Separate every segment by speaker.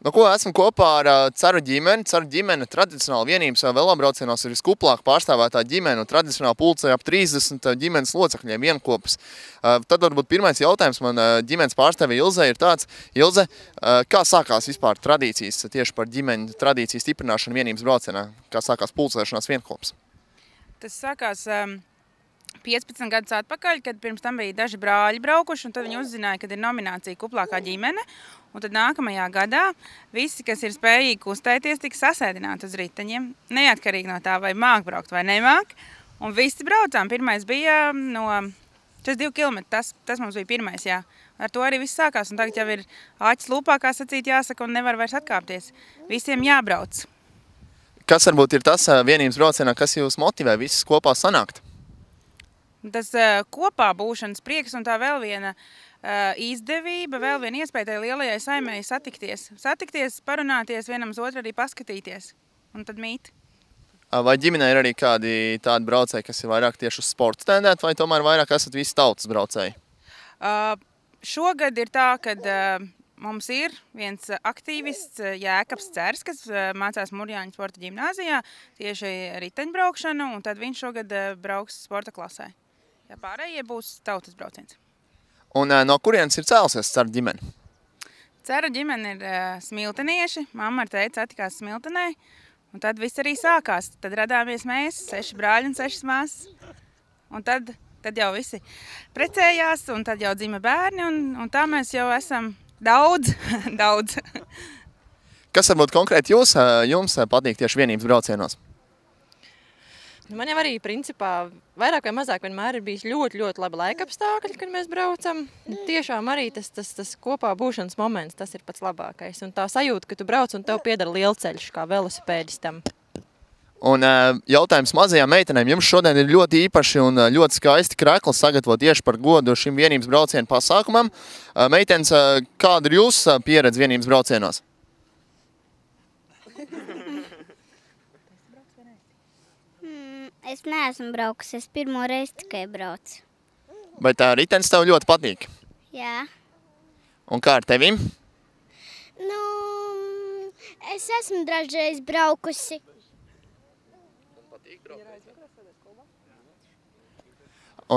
Speaker 1: Nu, ko esmu kopā ar Ceru ģimeni. Ceru ģimene tradicionāli vienības velobraucienos ir viskuplāk pārstāvētā ģimene un tradicionāli pulcē ap 30 ģimenes locekļiem vienkopus. Tad varbūt pirmais jautājums man ģimenes pārstāvē Ilzei ir tāds. Ilze, kā sākās vispār tradīcijas tieši par ģimeņu tradīciju stiprināšanu vienības braucienā? Kā sākās pulcēšanās vienkops?
Speaker 2: Tas sākās 15 gadus atpakaļ, kad pirms tam bija daži brāļi braukuši, un tad viņi uzzināja, kad ir nominācija kuplākā ģimene. Un tad nākamajā gadā visi, kas ir spējīgi kustēties, tika sasēdināti uz riteņiem, neatkarīgi no tā, vai māk braukt vai nemāk. Un visi braucām. Pirmais bija no 42 km. Tas mums bija pirmais, jā. Ar to arī viss sākās. Un tagad jau ir āķis lūpā, kā sacīt, jāsaka, un nevar vairs atkāpties. Visiem jābrauc.
Speaker 1: Kas varbūt ir tas vienības braucienā, kas jūs motivē visus kopā sanākt?
Speaker 2: Tas kopā būšanas prieks un tā vēl viena izdevība, vēl viena iespēja tai lielajai saimei satikties. Satikties, parunāties, vienam uz otru arī paskatīties. Un tad mīt.
Speaker 1: Vai ģimenē ir arī kādi tādi braucēji, kas ir vairāk tieši uz sporta tendēti, vai tomēr vairāk esat visi tautas braucēji?
Speaker 2: Šogad ir tā, kad mums ir viens aktīvists Jēkabs Cers, kas mācās Murjāņu sporta ģimnāzijā, tieši riteņbraukšanu, un tad viņš šogad brauks sporta klasē. Ja pārējie būs tautas brauciens.
Speaker 1: Un no kurienes ir cēlusies Ceru ģimene?
Speaker 2: Ceru ģimene ir smiltenieši, mamma ar tēti satikās Smiltenē, un tad viss arī sākās. Tad radāmies mēs, 6 brāļi un 6 māsas. Un tad jau visi precējās, un tad jau dzima bērni, un tā mēs jau esam daudz.
Speaker 1: Kas varbūt konkrēti jums patīk tieši vienības braucienos?
Speaker 3: Man jau arī, principā, vairāk vai mazāk vienmēr ir bijis ļoti labi laikapstākļi, kad mēs braucam. Tiešām arī tas kopā būšanas moments, tas ir pats labākais. Un tā sajūta, ka tu brauc un tev piedara lielceļš kā velosipēdistam.
Speaker 1: Un jautājums mazajām meitenēm. Jums šodien ir ļoti īpaši un ļoti skaisti krekli sagatavot tieši par godu šim vienības braucienu pasākumam. Meitenes, kāda ir jūsu pieredze vienības braucienos?
Speaker 4: Es neesmu braukusi, es pirmo reizi tikai braucu.
Speaker 1: Bet ritenis tev ļoti patīk?
Speaker 4: Jā.
Speaker 1: Un kā ar tevim?
Speaker 4: Nu, es esmu dažreiz braukusi.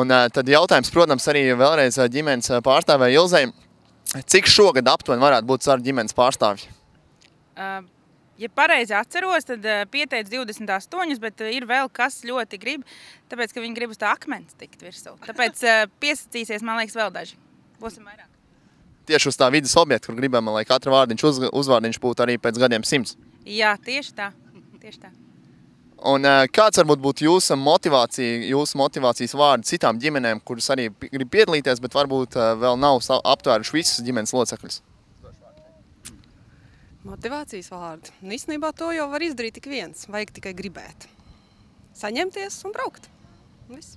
Speaker 1: Un tad jautājums, protams, arī vēlreiz ģimenes pārstāvē Ilzei. Cik šogad aptuveni varētu būt Ceru ģimenes pārstāvji?
Speaker 2: Ja pareizi atceros, tad pieteic 28, bet ir vēl kas ļoti grib, tāpēc, ka viņi grib uz tā akmens tikt virsū. Tāpēc piesacīsies, man liekas, vēl daži. Būsim vairāk.
Speaker 1: Tieši uz tā vidas objekta, kur gribam, lai katra vārdiņš, uzvārdiņš būtu arī pēc gadiem 100.
Speaker 2: Jā, tieši tā.
Speaker 1: Un kāds varbūt būtu jūsu motivācijas vārdi citām ģimenēm, kuras arī grib piedalīties, bet varbūt vēl nav aptvēruši visus ģimenes locekļus?
Speaker 5: Motivācijas vārdi. Un īstenībā to jau var izdarīt tik viens. Vajag tikai gribēt. Saņemties un braukt. Viss.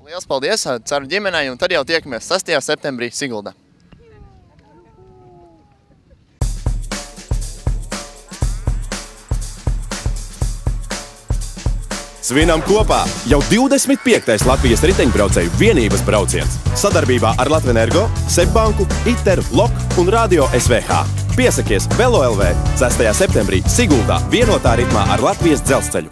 Speaker 1: Liels paldies Ceru ģimenei, un tad jau tiekamies 6. septembrī Siguldā.
Speaker 6: Svinam kopā jau 25. Latvijas riteņbraucēju vienības brauciens. Sadarbībā ar Latvenergo, Sebbanku, ITER, LOK un Radio SVH. Piesakies Velo LV 6. septembrī Siguldā vienotā ritmā ar Latvijas dzelzceļu.